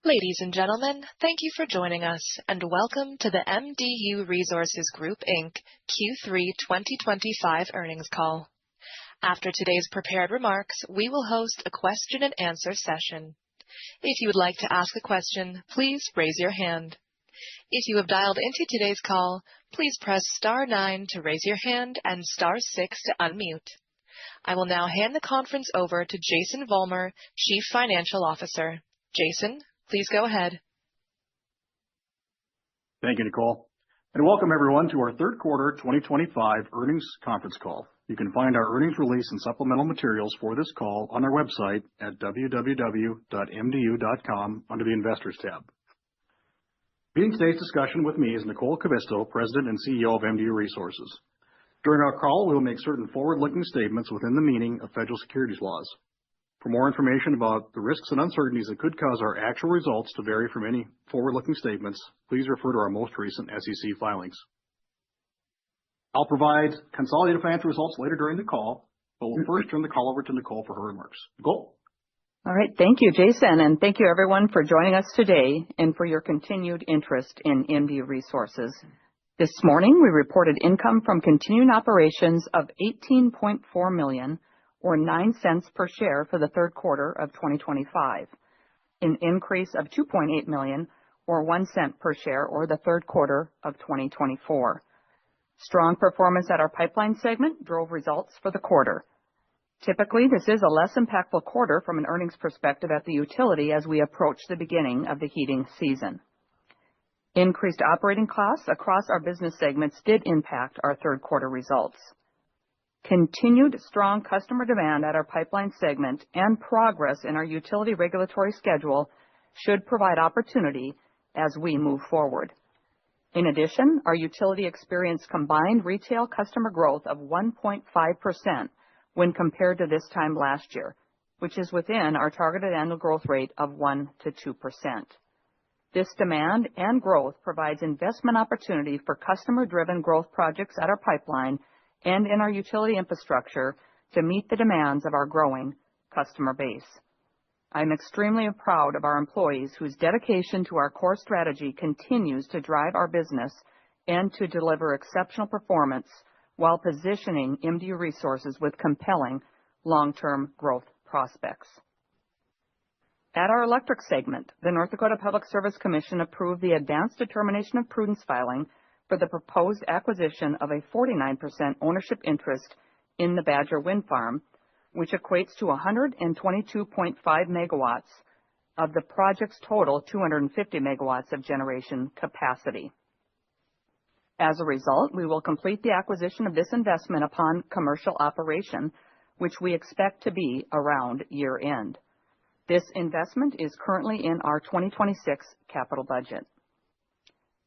Ladies and gentlemen, thank you for joining us, and welcome to the MDU Resources Group, Inc. Q3 2025 earnings call. After today's prepared remarks, we will host a question-and-answer session. If you would like to ask a question, please raise your hand. If you have dialed into today's call, please press star 9 to raise your hand and star 6 to unmute. I will now hand the conference over to Jason Vollmer, Chief Financial Officer. Jason, please go ahead. Thank you, Nicole. And welcome everyone to our third quarter 2025 earnings conference call. You can find our earnings release and supplemental materials for this call on our website at www.mdu.com under the Investors tab. Leading today's discussion with me is Nicole Kivisto, President and CEO of MDU Resources. During our call, we will make certain forward-looking statements within the meaning of federal securities laws. For more information about the risks and uncertainties that could cause our actual results to vary from any forward-looking statements, please refer to our most recent SEC filings. I'll provide consolidated financial results later during the call, but we'll first turn the call over to Nicole for her remarks. Nicole? All right. Thank you, Jason, and thank you everyone for joining us today and for your continued interest in MDU Resources. This morning, we reported income from continuing operations of $18.4 million, or 9 cents per share for the third quarter of 2025, an increase of $2.8 million, or 1 cent per share, or the third quarter of 2024. Strong performance at our pipeline segment drove results for the quarter. Typically, this is a less impactful quarter from an earnings perspective at the utility as we approach the beginning of the heating season. Increased operating costs across our business segments did impact our third quarter results. Continued strong customer demand at our pipeline segment and progress in our utility regulatory schedule should provide opportunity as we move forward. In addition, our utility experienced combined retail customer growth of 1.5% when compared to this time last year, which is within our targeted annual growth rate of 1 to 2%. This demand and growth provides investment opportunity for customer-driven growth projects at our pipeline and in our utility infrastructure to meet the demands of our growing customer base. I'm extremely proud of our employees whose dedication to our core strategy continues to drive our business and to deliver exceptional performance while positioning MDU Resources with compelling long-term growth prospects. At our electric segment, the North Dakota Public Service Commission approved the advanced determination of prudence filing for the proposed acquisition of a 49% ownership interest in the Badger Wind Farm, which equates to 122.5 megawatts of the project's total 250 megawatts of generation capacity. As a result, we will complete the acquisition of this investment upon commercial operation, which we expect to be around year-end. This investment is currently in our 2026 capital budget.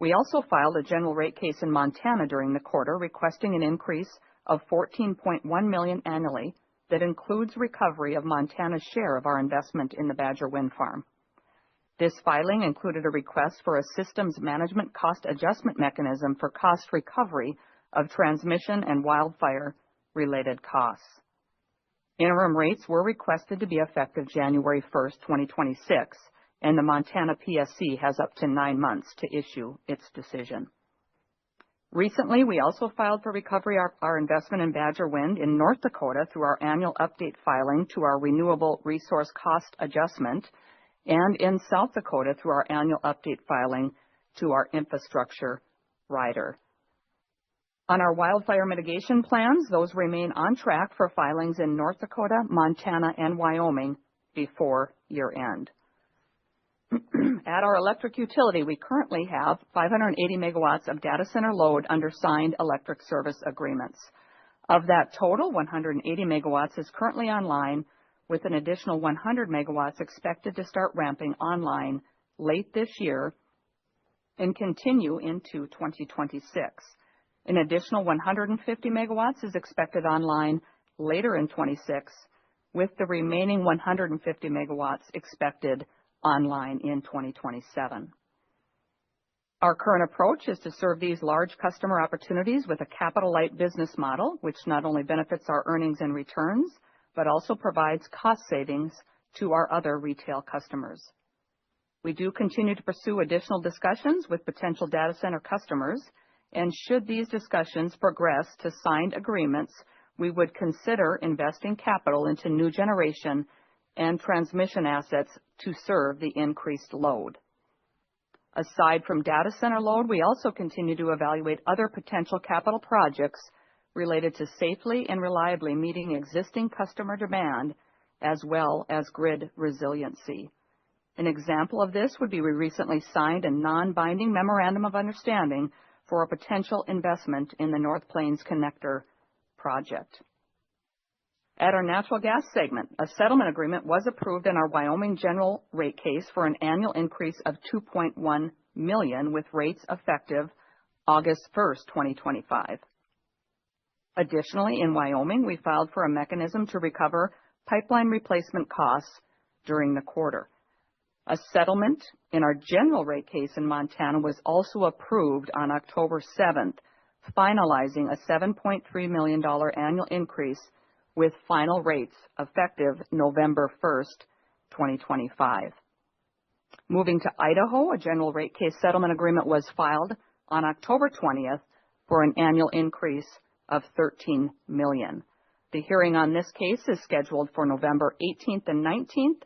We also filed a general rate case in Montana during the quarter requesting an increase of $14.1 million annually that includes recovery of Montana's share of our investment in the Badger Wind Farm. This filing included a request for a systems management cost adjustment mechanism for cost recovery of transmission and wildfire-related costs. Interim rates were requested to be effective January 1, 2026, and the Montana PSC has up to 9 months to issue its decision. Recently, we also filed for recovery of our investment in Badger Wind in North Dakota through our annual update filing to our renewable resource cost adjustment, and in South Dakota through our annual update filing to our infrastructure rider. On our wildfire mitigation plans, those remain on track for filings in North Dakota, Montana, and Wyoming before year-end. At our electric utility, we currently have 580 megawatts of data center load under signed electric service agreements. Of that total, 180 megawatts is currently online, with an additional 100 megawatts expected to start ramping online late this year and continue into 2026. An additional 150 megawatts is expected online later in 26, with the remaining 150 megawatts expected online in 2027. Our current approach is to serve these large customer opportunities with a capital-light business model, which not only benefits our earnings and returns, but also provides cost savings to our other retail customers. We do continue to pursue additional discussions with potential data center customers, and should these discussions progress to signed agreements, we would consider investing capital into new generation and transmission assets to serve the increased load. Aside from data center load, we also continue to evaluate other potential capital projects related to safely and reliably meeting existing customer demand as well as grid resiliency. An example of this would be we recently signed a non-binding memorandum of understanding for a potential investment in the North Plains Connector project. At our natural gas segment, a settlement agreement was approved in our Wyoming general rate case for an annual increase of $2.1 million with rates effective August 1st, 2025. Additionally, in Wyoming, we filed for a mechanism to recover pipeline replacement costs during the quarter. A settlement in our general rate case in Montana was also approved on October 7th, finalizing a $7.3 million annual increase with final rates effective November 1st, 2025. Moving to Idaho, a general rate case settlement agreement was filed on October 20th for an annual increase of $13 million. The hearing on this case is scheduled for November 18th and 19th,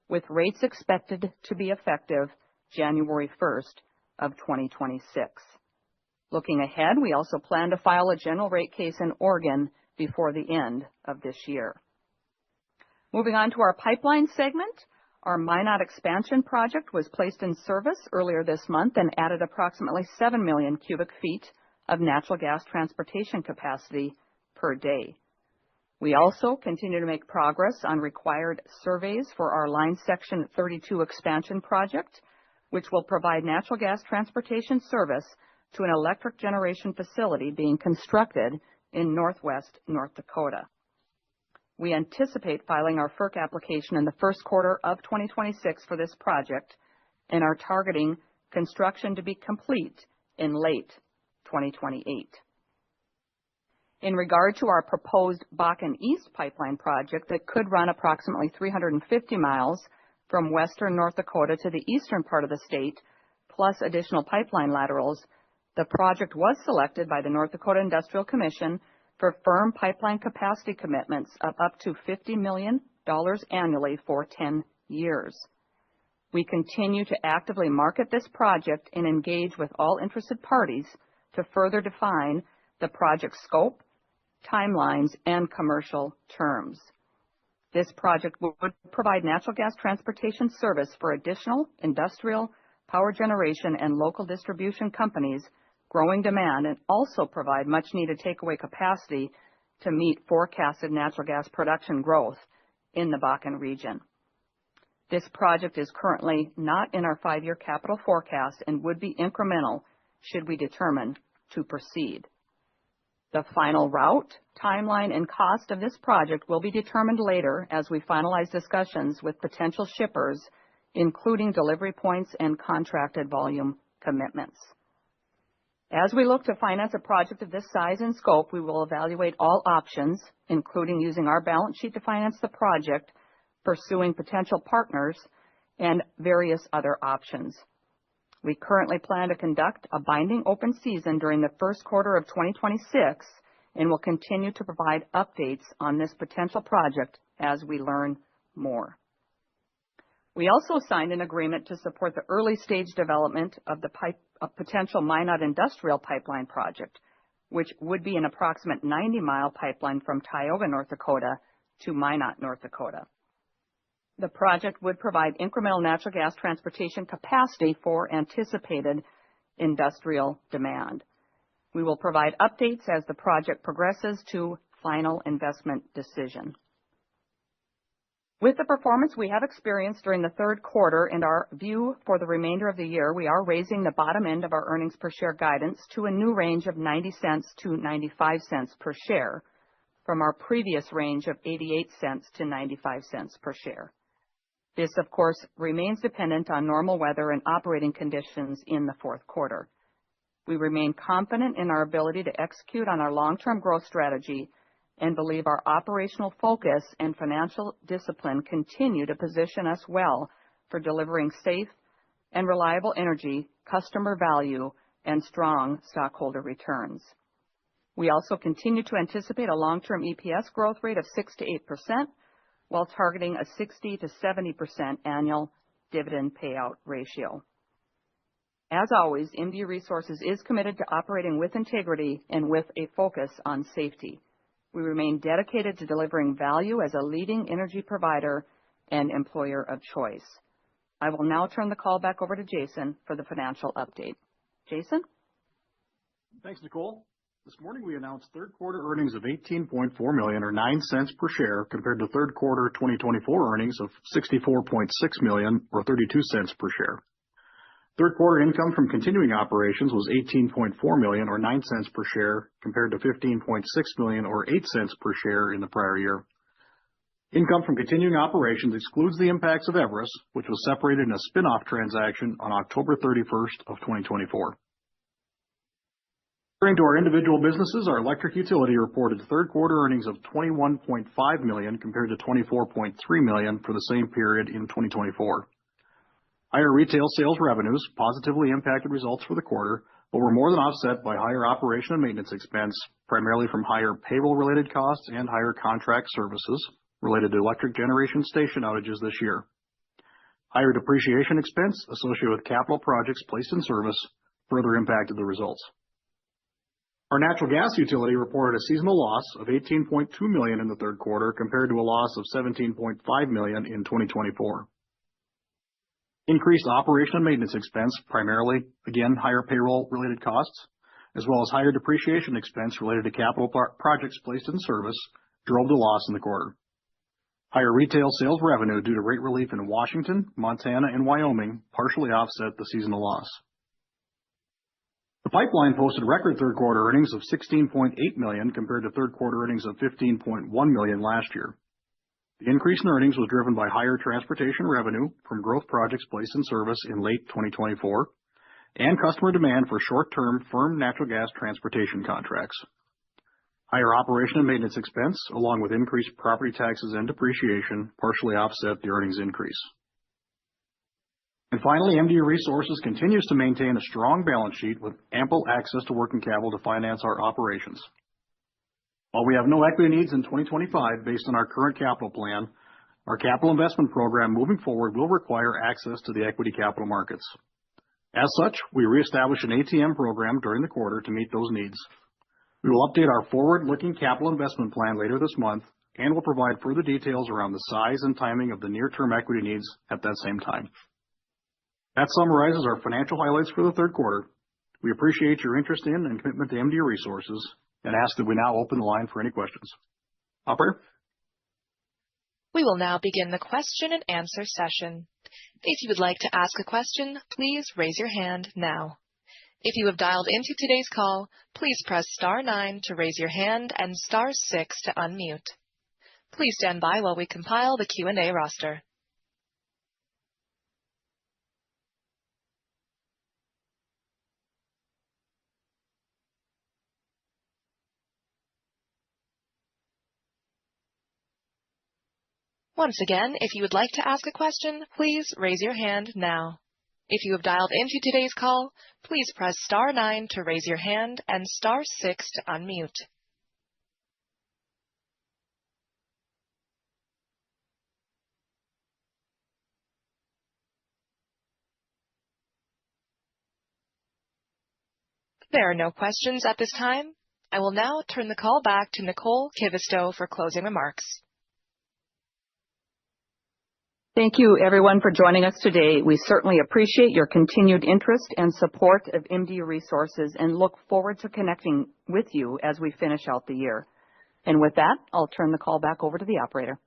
with rates expected to be effective January 1st of 2026. Looking ahead, we also plan to file a general rate case in Oregon before the end of this year. Moving on to our pipeline segment, our Minot expansion project was placed in service earlier this month and added approximately 7 million cubic feet of natural gas transportation capacity per day. We also continue to make progress on required surveys for our Line Section 32 expansion project, which will provide natural gas transportation service to an electric generation facility being constructed in northwest North Dakota. We anticipate filing our FERC application in the first quarter of 2026 for this project and are targeting construction to be complete in late 2028. In regard to our proposed Bakken East pipeline project that could run approximately 350 miles from western North Dakota to the eastern part of the state, plus additional pipeline laterals, the project was selected by the North Dakota Industrial Commission for firm pipeline capacity commitments of up to $50 million annually for 10 years. We continue to actively market this project and engage with all interested parties to further define the project scope, timelines, and commercial terms. This project would provide natural gas transportation service for additional industrial, power generation, and local distribution companies growing demand, and also provide much-needed takeaway capacity to meet forecasted natural gas production growth in the Bakken region. This project is currently not in our 5-year capital forecast and would be incremental should we determine to proceed. The final route, timeline, and cost of this project will be determined later as we finalize discussions with potential shippers, including delivery points and contracted volume commitments. As we look to finance a project of this size and scope, we will evaluate all options, including using our balance sheet to finance the project, pursuing potential partners, and various other options. We currently plan to conduct a binding open season during the first quarter of 2026 and will continue to provide updates on this potential project as we learn more. We also signed an agreement to support the early stage development of the potential Minot industrial pipeline project, which would be an approximate 90-mile pipeline from Tioga, North Dakota to Minot, North Dakota. The project would provide incremental natural gas transportation capacity for anticipated industrial demand. We will provide updates as the project progresses to final investment decision. With the performance we have experienced during the third quarter and our view for the remainder of the year, we are raising the bottom end of our earnings per share guidance to a new range of 90 cents to 95 cents per share from our previous range of 88 cents to 95 cents per share. This, of course, remains dependent on normal weather and operating conditions in the fourth quarter. We remain confident in our ability to execute on our long-term growth strategy and believe our operational focus and financial discipline continue to position us well for delivering safe, and reliable energy, customer value, and strong stockholder returns. We also continue to anticipate a long-term EPS growth rate of 6 to 8%, while targeting a 60 to 70% annual dividend payout ratio. As always, MDU Resources is committed to operating with integrity and with a focus on safety. We remain dedicated to delivering value as a leading energy provider and employer of choice. I will now turn the call back over to Jason for the financial update. Jason? Thanks, Nicole. This morning we announced third quarter earnings of $18.4 million or 9 cents per share compared to third quarter 2024 earnings of $64.6 million or 32 cents per share. Third quarter income from continuing operations was $18.4 million or 9 cents per share compared to $15.6 million or 8 cents per share in the prior year. Income from continuing operations excludes the impacts of Everus, which was separated in a spin-off transaction on October 31st of 2024. Turning to our individual businesses, our electric utility reported third quarter earnings of $21.5 million compared to $24.3 million for the same period in 2024. Higher retail sales revenues positively impacted results for the quarter, but were more than offset by higher operation and maintenance expense, primarily from higher payroll-related costs and higher contract services related to electric generation station outages this year. Higher depreciation expense associated with capital projects placed in service further impacted the results. Our natural gas utility reported a seasonal loss of $18.2 million in the third quarter compared to a loss of $17.5 million in 2024. Increased operation and maintenance expense, primarily, again, higher payroll-related costs, as well as higher depreciation expense related to capital projects placed in service, drove the loss in the quarter. Higher retail sales revenue due to rate relief in Washington, Montana, and Wyoming partially offset the seasonal loss. The pipeline posted record third quarter earnings of $16.8 million compared to third quarter earnings of $15.1 million last year. The increase in earnings was driven by higher transportation revenue from growth projects placed in service in late 2024 and customer demand for short-term firm natural gas transportation contracts. Higher operation and maintenance expense, along with increased property taxes and depreciation, partially offset the earnings increase. And finally, MDU Resources continues to maintain a strong balance sheet with ample access to working capital to finance our operations. While we have no equity needs in 2025 based on our current capital plan, our capital investment program moving forward will require access to the equity capital markets. As such, we reestablished an ATM program during the quarter to meet those needs. We will update our forward-looking capital investment plan later this month and will provide further details around the size and timing of the near-term equity needs at that same time. That summarizes our financial highlights for the third quarter. We appreciate your interest in and commitment to MDU Resources and ask that we now open the line for any questions. Operator? We will now begin the question and answer session. If you would like to ask a question, please raise your hand now. If you have dialed into today's call, please press *9 to raise your hand and *6 to unmute. Please stand by while we compile the Q&A roster. Once again, if you would like to ask a question, please raise your hand now. If you have dialed into today's call, please press *9 to raise your hand and *6 to unmute. There are no questions at this time. I will now turn the call back to Nicole Kivisto for closing remarks. Thank you, everyone, for joining us today. We certainly appreciate your continued interest and support of MDU Resources and look forward to connecting with you as we finish out the year. And with that, I'll turn the call back over to the operator.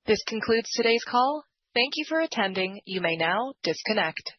This concludes today's call. Thank you for attending. You may now disconnect.